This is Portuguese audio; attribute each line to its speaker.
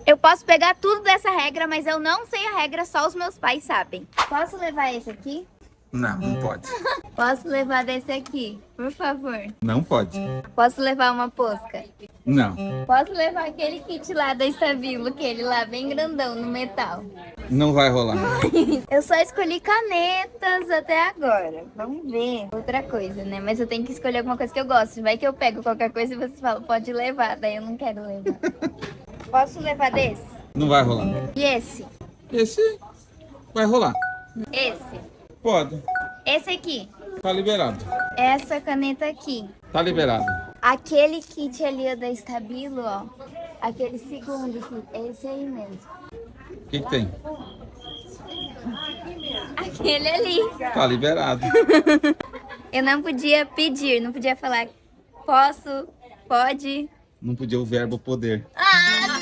Speaker 1: Eu posso pegar tudo dessa regra, mas eu não sei a regra, só os meus pais sabem. Posso levar esse aqui?
Speaker 2: Não, não pode.
Speaker 1: Posso levar desse aqui, por favor?
Speaker 2: Não pode.
Speaker 1: Posso levar uma posca?
Speaker 2: Não.
Speaker 1: Posso levar aquele kit lá da Estabilo, aquele lá bem grandão no metal?
Speaker 2: Não vai rolar.
Speaker 1: Eu só escolhi canetas até agora. Vamos ver. Outra coisa, né? Mas eu tenho que escolher alguma coisa que eu gosto. Vai que eu pego qualquer coisa e vocês falam, pode levar. Daí eu não quero levar. Posso levar desse?
Speaker 2: Não vai rolar.
Speaker 1: E esse?
Speaker 2: Esse vai rolar.
Speaker 1: Esse?
Speaker 2: Pode.
Speaker 1: Esse aqui?
Speaker 2: Tá liberado.
Speaker 1: Essa caneta aqui?
Speaker 2: Tá liberado.
Speaker 1: Aquele kit ali ó, da Estabilo, ó. Aquele segundo kit. Esse aí mesmo.
Speaker 2: O que tem?
Speaker 1: Aquele ali.
Speaker 2: Tá liberado.
Speaker 1: Eu não podia pedir, não podia falar posso, pode.
Speaker 2: Não podia o verbo poder.
Speaker 1: Ah,